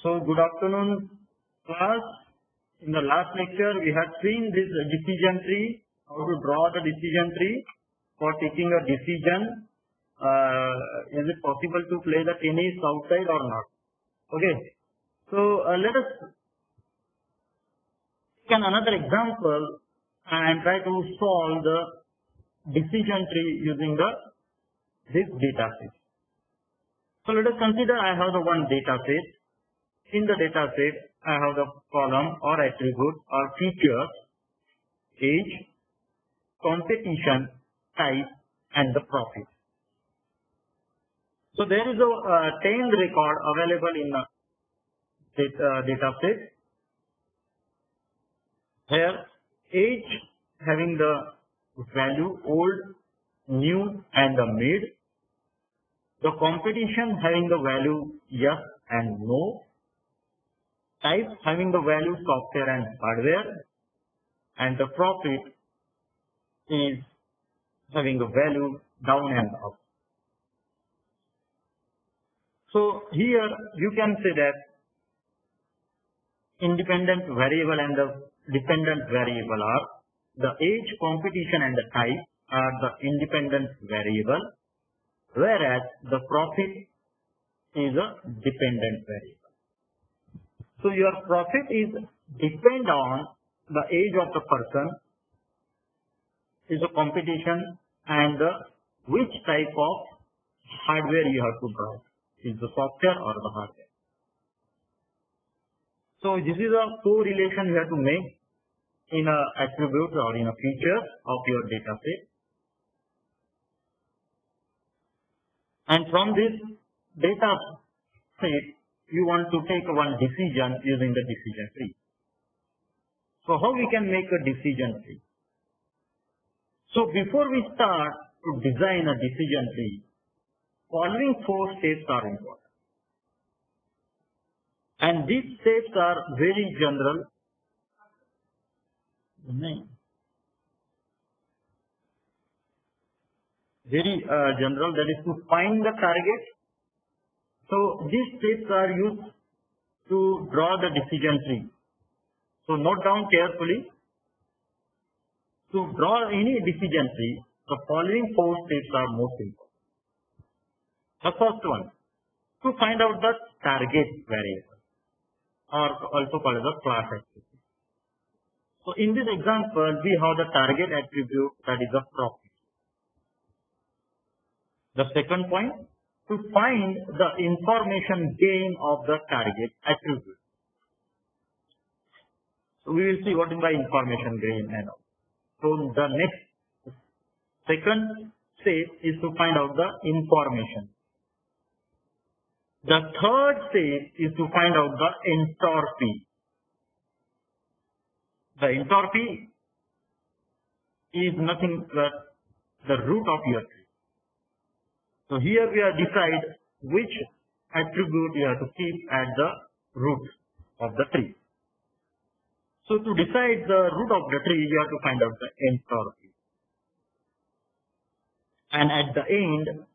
So good afternoon, class. In the last lecture, we had seen this decision tree, how to draw the decision tree for taking a decision. Is it possible to play the tennis outside or not? Okay. So let us take another example and try to solve the decision tree using this data set. So let us consider I have the one data set. In the data set, I have the column or attribute or features, age, competition, type, and the profit. So there is a 10 record available in the data set. Here, age having the value old, new, and the mid. The competition having the value yes and no. Type having the value software and hardware, and the profit is having a value down and up. So here you can say that independent variable and the dependent variable are the age, competition, and the type are the independent variable, whereas the profit is a dependent variable. So your profit is depend on the age of the person, is a competition, and which type of hardware you have to buy, is the software or the hardware. So this is a correlation you have to make in a attribute or in a feature of your data set. And from this data set, you want to take one decision using the decision tree. So how we can make a decision tree? So before we start to design a decision tree, following 4 steps are important. And these steps are very general. General, that is to find the target. So these steps are used to draw the decision tree. So note down carefully. To draw any decision tree, the following 4 steps are most important. The first one, to find out the target variable, or also called as a class attribute. So in this example, we have the target attribute, that is the profit. The second point, to find the information gain of the target attribute. So we will see what is by information gain and all. So the next second step is to find out the information. The third step is to find out the entropy. The entropy is nothing but the root of your tree. So here we are decide which attribute you have to keep at the root of the tree. So to decide the root of the tree, you have to find out the entropy. And at the end,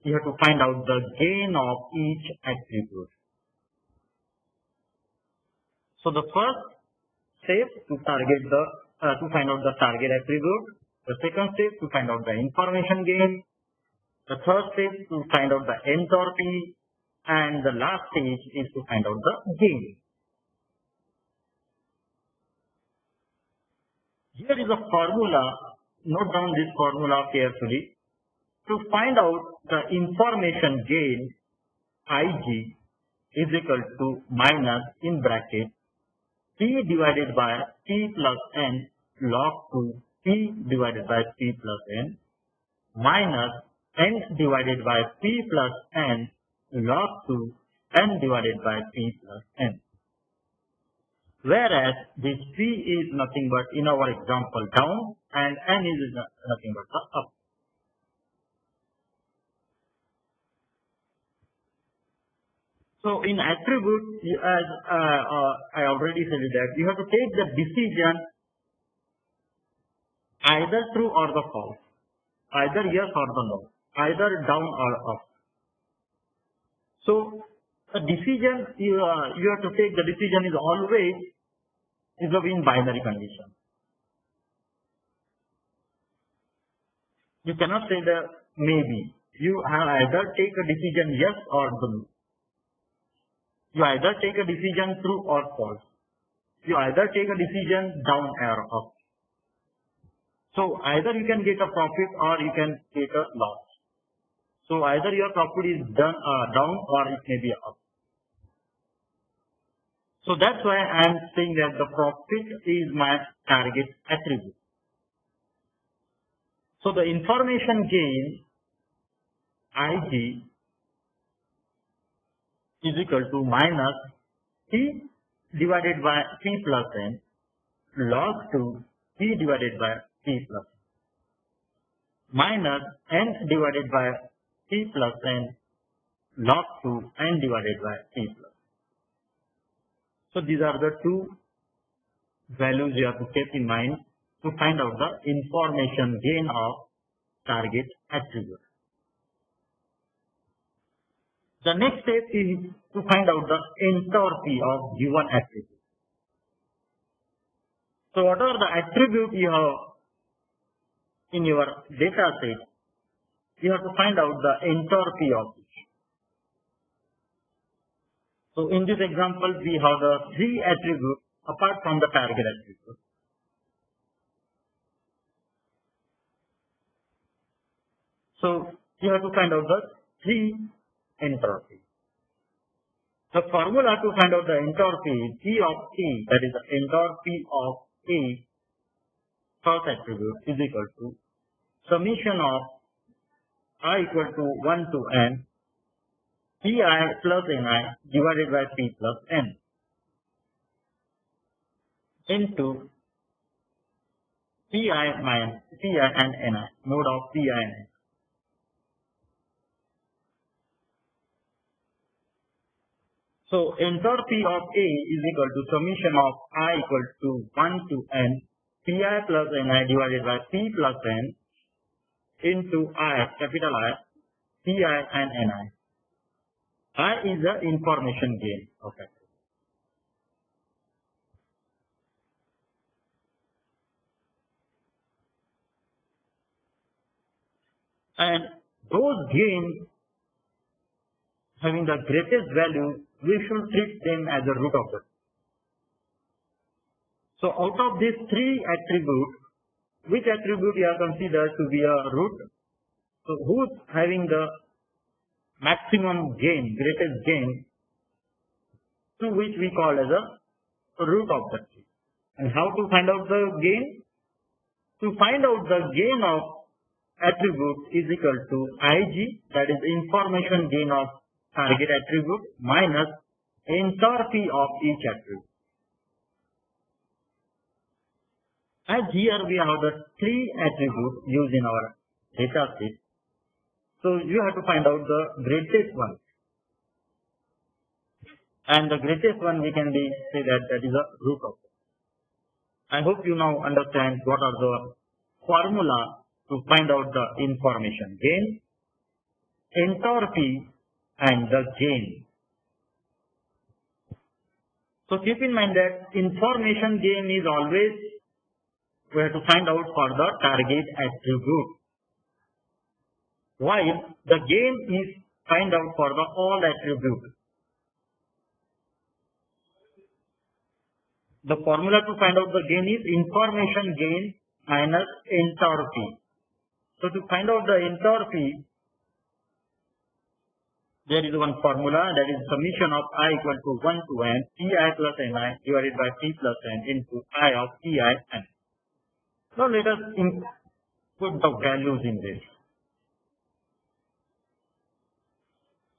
you have to find out the gain of each attribute. So the first step to find out the target attribute. The second step to find out the information gain. The third step to find out the entropy, and the last stage is to find out the gain. Here is a formula. Note down this formula carefully. To find out the information gain, Ig is equal to minus in bracket P divided by P plus N log 2 P divided by P plus N minus N divided by P plus N log 2 N divided by P plus N. Whereas this P is nothing but, in our example, down, and N is nothing but the up. So in attribute, as I already said that, you have to take the decision either true or the false, either yes or the no, either down or up. So a decision, you have to take the decision is always in binary condition. You cannot say the maybe. You have either take a decision yes or no. You either take a decision true or false. You either take a decision down or up. So either you can get a profit or you can get a loss. So either your profit is down or it may be up. So that's why I am saying that the profit is my target attribute. So the information gain Ig is equal to minus T divided by T plus N log 2 T divided by T plus N minus N divided by T plus N log 2 N divided by T plus. So these are the two values you have to keep in mind to find out the information gain of target attribute. The next step is to find out the entropy of given attribute. So whatever the attribute you have in your data set, you have to find out the entropy of it. So in this example, we have the three attributes apart from the target attribute. So you have to find out the three entropy. The formula to find out the entropy is G of A, that is the entropy of A first attribute is equal to summation of I equal to 1 to n Pi plus Ni divided by P plus N into Pi minus Pi and Ni, mode of Pi and N. So entropy of A is equal to summation of I equal to 1 to n Pi plus Ni divided by P plus N into I, capital I, Pi and Ni. I is the information gain. Okay. And those gains having the greatest value, we should treat them as a root of the. So out of these three attributes, which attribute you are considered to be a root? So who's having the maximum gain, greatest gain, to which we call as a root of the tree. And how to find out the gain? To find out the gain of attribute is equal to Ig, that is information gain of target attribute, minus entropy of each attribute. As here we have the three attributes used in our data set. So you have to find out the greatest one. And the greatest one we can say that is a root of it. I hope you now understand what are the formula to find out the information gain, entropy and the gain. So keep in mind that information gain is always we have to find out for the target attribute, while the gain is find out for the all attributes. The formula to find out the gain is information gain minus entropy. So to find out the entropy, there is one formula, that is summation of I equal to 1 to n Pi plus Ni divided by T plus N into I of Pi n. Now let us put the values in this.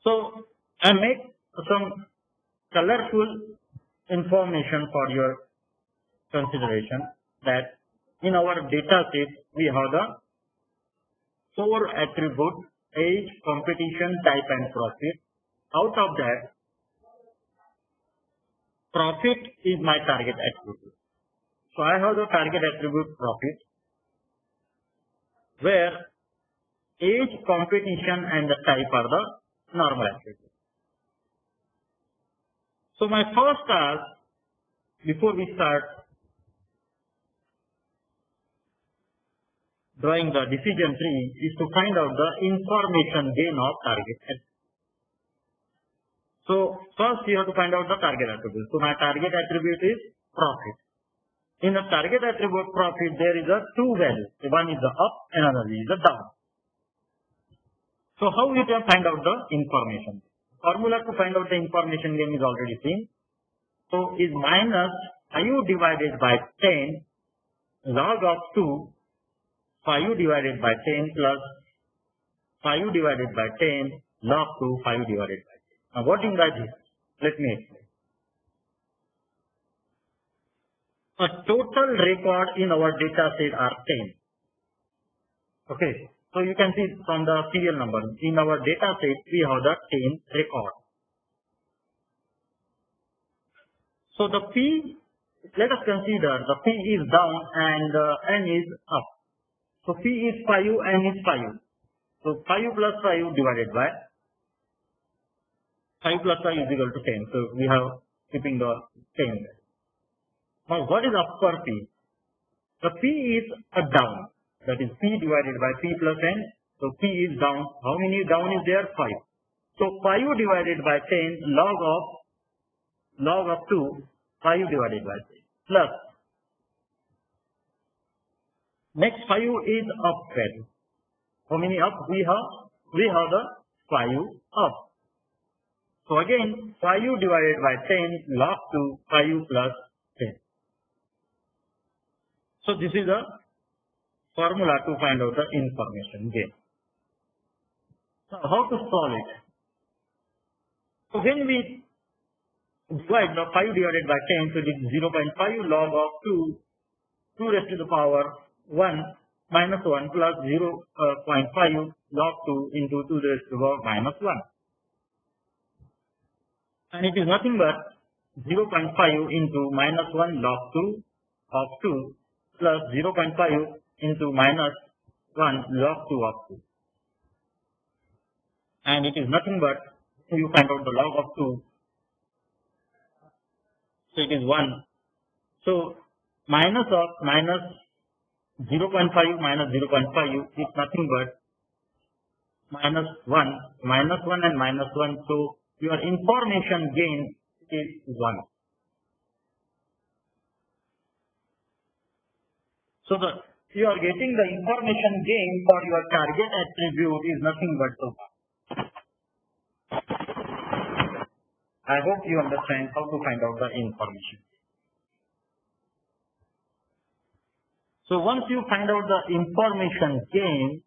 So I make some colorful information for your consideration, that in our data set we have the 4 attributes: age, competition, type and profit. Out of that, profit is my target attribute. So I have the target attribute profit, where age, competition and the type are the normal attributes. So my first task before we start drawing the decision tree is to find out the information gain of target. So first you have to find out the target attribute. So my target attribute is profit. In the target attribute profit, there is a two values. One is the up, another is the down. So how we can find out the information? Formula to find out the information gain is already seen. So is minus 5 divided by 10 log of 2, 5 divided by 10 plus 5 divided by 10 log 2, 5 divided by 10. Now what in that is? Let me explain. A total record in our data set are 10. Okay. So you can see from the serial number. In our data set, we have the 10 record. So the P, let us consider the P is down and N is up. So P is 5, N is 5. So 5 plus 5 divided by 5 plus 5 is equal to 10. So we have keeping the 10 there. Now what is upper P? The P is a down. That is P divided by P plus N. So P is down. How many down is there? 5. So 5 divided by 10 log of 2, 5 divided by 10 plus. Next 5 is up value. How many up we have? We have the 5 up. So again 5 divided by 10 log 2, 5 plus 10. So this is the formula to find out the information gain. Now how to solve it? So when we divide the 5 divided by 10, so it is 0.5 log of 2 raised to the power 1 minus 1 plus 0.5 log 2 into 2 raised to the power minus 1. And it is nothing but 0.5 into minus 1 log 2 of 2 plus 0.5 into minus 1 log 2 of 2. And it is nothing but, you find out the log of 2. So it is 1. So minus 0.5 minus 0.5 is nothing but minus 1 and minus 1. So your information gain is 1. So you are getting the information gain for your target attribute is nothing but so. I hope you understand how to find out the information. So once you find out the information gain,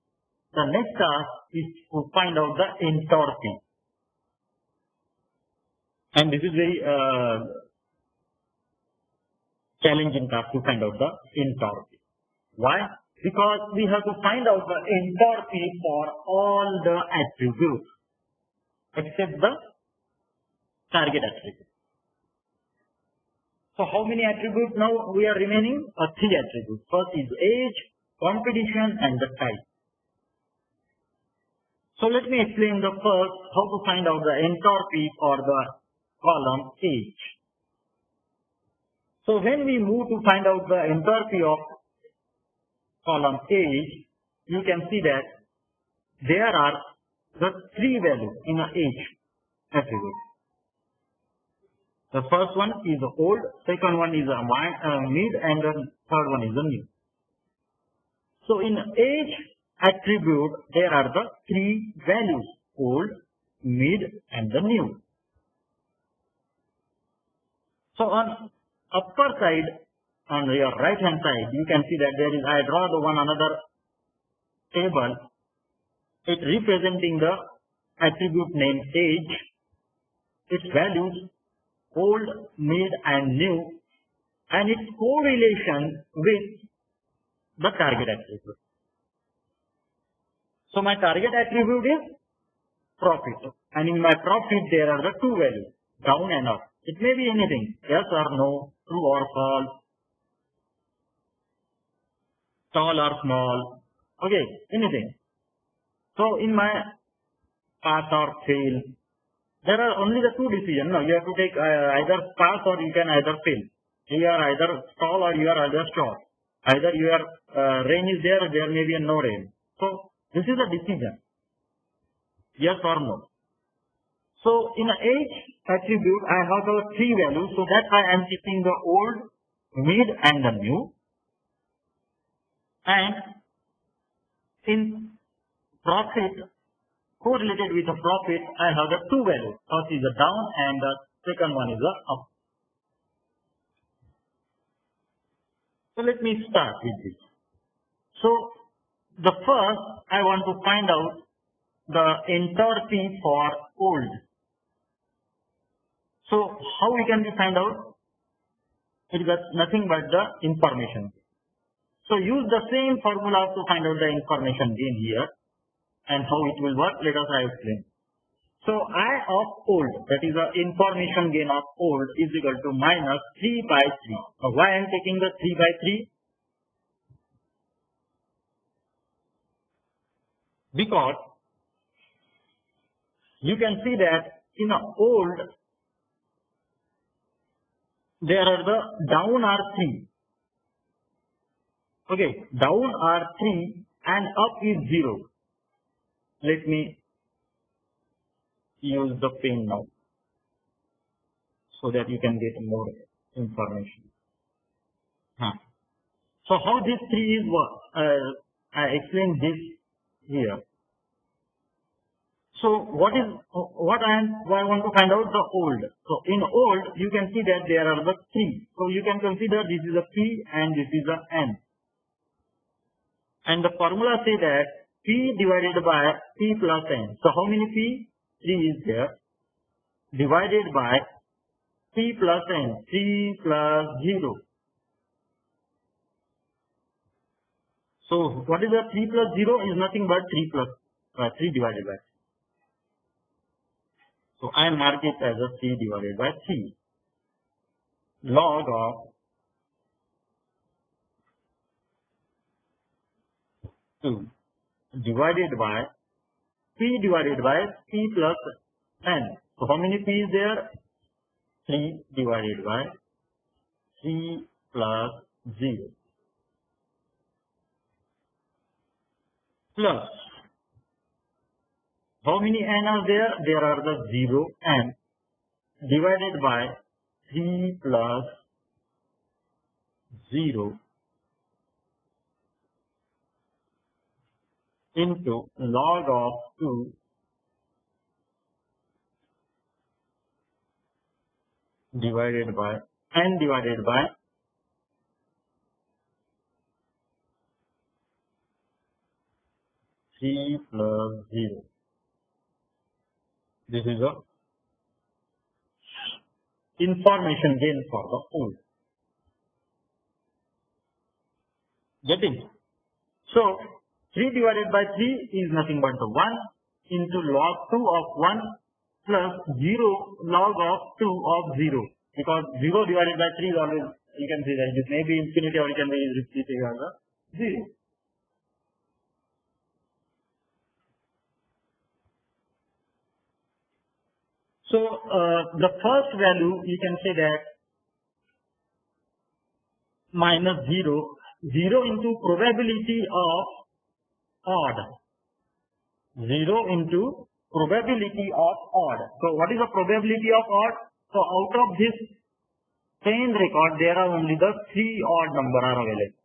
the next task is to find out the entropy. And this is very challenging task to find out the entropy. Why? Because we have to find out the entropy for all the attributes except the target attribute. So how many attributes now we are remaining? 3 attributes. First is age, competition and the type. So let me explain the first how to find out the entropy for the column age. So when we move to find out the entropy of column age, you can see that there are the 3 values in an age attribute. The first one is old, second one is mid, and the third one is the new. So in age attribute, there are the 3 values, old, mid, and the new. So on upper side, on your right hand side, you can see that there is, I draw the one another table, it representing the attribute name age, its values, old, mid and new, and its correlation with the target attribute. So my target attribute is profit, and in my profit there are the 2 values, down and up. It may be anything, yes or no, true or false, tall or small, okay, anything. So in my pass or fail, There are only the two decisions. No, you have to take either pass or you can either fail. You are either stall or you are either stall. Either your rain is there or there may be no rain. So this is a decision. Yes or no. So in each attribute I have the three values. So that I am keeping the old, mid and the new. And in profit, correlated with the profit, I have the two values. First is the down and the second one is the up. So let me start with this. So the first I want to find out the entropy for old. So how we can find out? It is nothing but the information. So use the same formula to find out the information gain here. And how it will work, let us explain. So I of old, that is the information gain of old, is equal to minus 3 by 3. Now why I am taking the 3 by 3? Because you can see that in a old, there are the down are 3. Okay, down are 3 and up is 0. Let me use the pen now so that you can get more information. So how this 3 is I explained this here. So what I want to find out the old. So in old you can see that there are the 3. So you can consider this is a P and this is a N. And the formula say that P divided by P plus N. So how many P? 3 is there. Divided by P plus N. 3 plus 0. So what is the 3 plus 0? Is nothing but 3 plus 3 divided by 3. So I mark it as a 3 divided by 3. Log of 2 divided by P divided by P plus N. So how many P is there? 3 divided by 3 plus 0. Plus, how many N are there? There are the 0 N divided by 3 plus 0 into log of 2 divided by N divided by 3 plus 0. This is a information gain for the old. Getting? So 3 divided by 3 is nothing but the 1 into log 2 of 1 plus 0 log of 2 of 0. Because 0 divided by 3 is always, you can see that it may be infinity or it can be repeated as a 0. So the first value you can say that minus 0, 0 into probability of odd. 0 into probability of odd. So what is the probability of odd? So out of this 10 record, there are only the 3 odd number are available.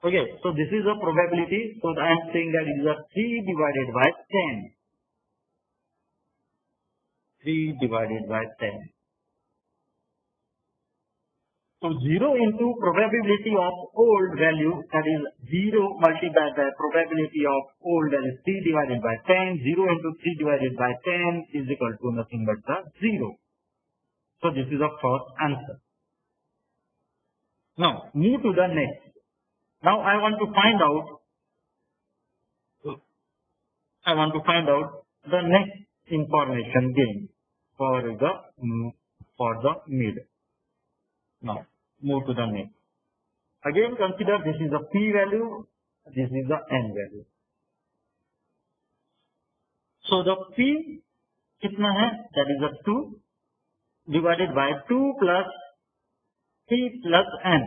Okay, so this is the probability. So I am saying that it is a 3 divided by 10. 3 divided by 10. So 0 into probability of old value, that is 0 multiplied by probability of old, that is 3 divided by 10. 0 into 3 divided by 10 is equal to nothing but the 0. So this is the first answer. Now move to the next. Now I want to find out the next information gain for the mid. Now move to the next. Again consider this is the P value, this is the N value. So the P कितना है, that is a 2 divided by 2 plus 3 plus n.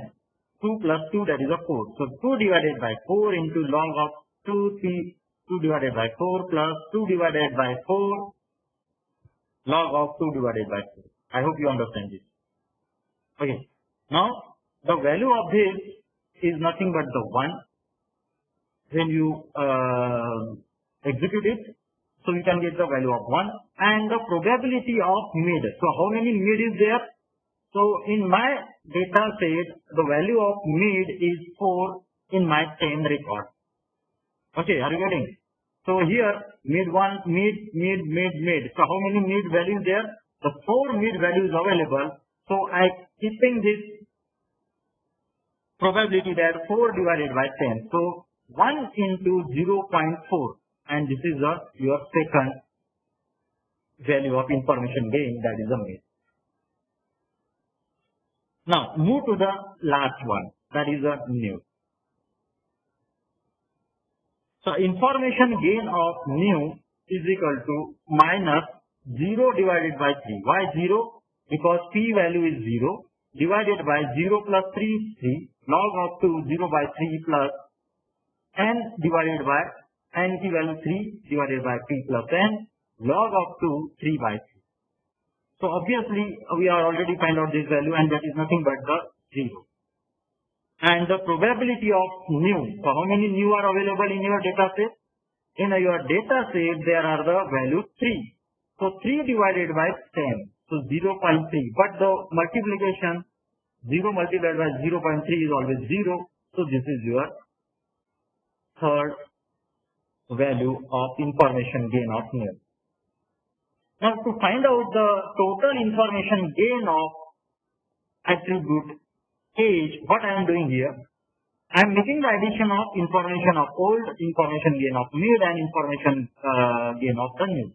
2 plus 2, that is a 4. So 2 divided by 4 into log of 2, 2 divided by 4 plus 2 divided by 4 log of 2 divided by 4. I hope you understand this. Okay. Now the value of this is nothing but the 1 when you execute it. So you can get the value of 1 and the probability of mid. So how many mid is there? So in my data set, the value of mid is 4 in my 10 record. Okay, are you getting? So here mid 1, mid. So how many mid values there? The 4 mid values available. So I keeping this probability that 4 divided by 10. So 1 into 0.4, and this is your second value of information gain, that is the mid. Now move to the last one, that is the new. So information gain of new is equal to minus 0 divided by 3. Why 0? Because p value is 0 divided by 0 plus 3 is 3 log of 2 0 by 3 plus n divided by n p value 3 divided by p plus n log of 2 3 by 3. So obviously we are already find out this value, and that is nothing but the 0. And the probability of new. So how many new are available in your data set? In your data set there are the value 3. So 3 divided by 10. So 0.3. But the multiplication 0 multiplied by 0.3 is always 0. So this is your third value of information gain of new. Now to find out the total information gain of attribute age, what I am doing here, I am making the addition of information of old, information gain of mid, and information gain of the new.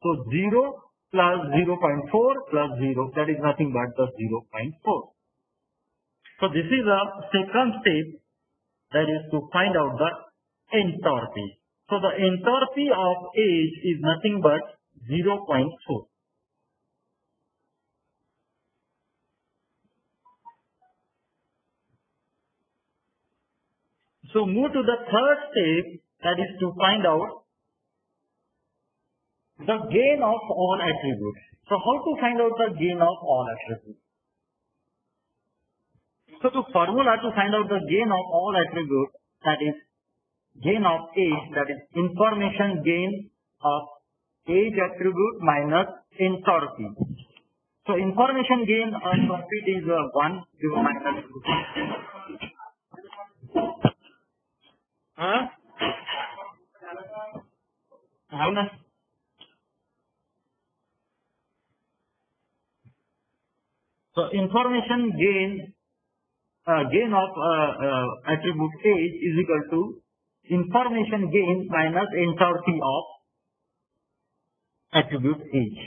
So 0 plus 0.4 plus 0, that is nothing but the 0.4. So this is a second step, that is to find out the entropy. So the entropy of age is nothing but 0.4. So move to the third step, that is to find out the gain of all attributes. So how to find out the gain of all attributes? So the formula to find out the gain of all attributes, that is gain of age, that is information gain of age attribute minus entropy. So information gain of profit is 1 minus 2. So information gain of attribute age is equal to information gain minus entropy of attribute age.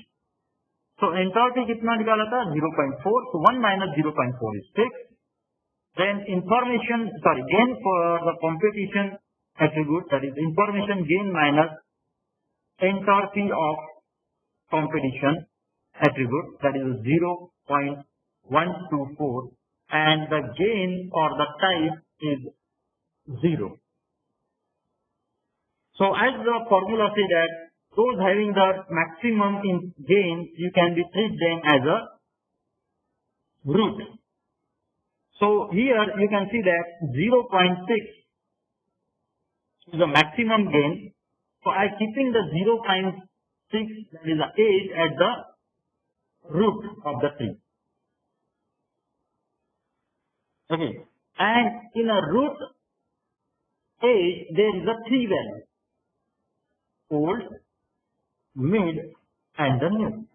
So entropy कितना निकाला था? 0.4. So 1 minus 0.4 is 6. Then gain for the competition attribute, that is information gain minus entropy of competition attribute, that is 0.124, and the gain for the type is 0. So as the formula says that those having the maximum in gain, you can treat them as a root. So here you can see that 0.6 is the maximum gain. So I am keeping the 0.6, that is the age, at the root of the tree. Okay. And in a root age, there is a 3 value: old, mid, and the new.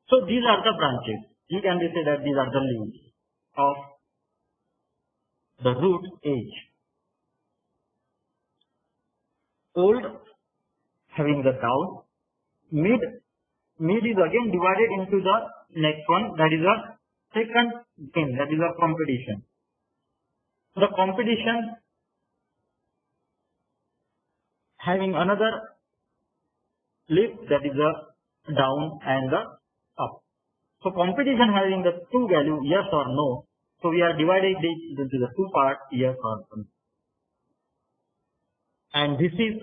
So these are the branches. You can say that these are the leaves of the root age. Old having the down, mid is again divided into the next one, that is a second gain, that is a competition. The competition having another leaf, that is a down and the up. So competition having the two value yes or no. So we are dividing it into the two parts, yes or no. And this is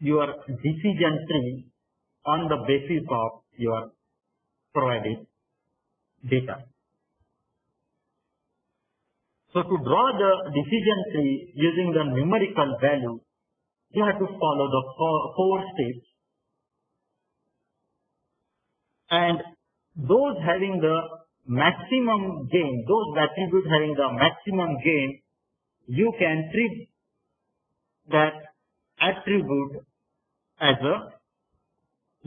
your decision tree on the basis of your provided data. So to draw the decision tree using the numerical value, you have to follow the four steps, and those having the maximum gain, those attributes having the maximum gain, you can treat that attribute as a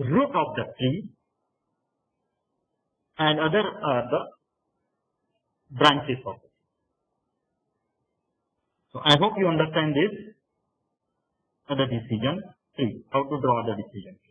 root of the tree, and other are the branches of it. So I hope you understand this, the decision tree, how to draw the decision tree.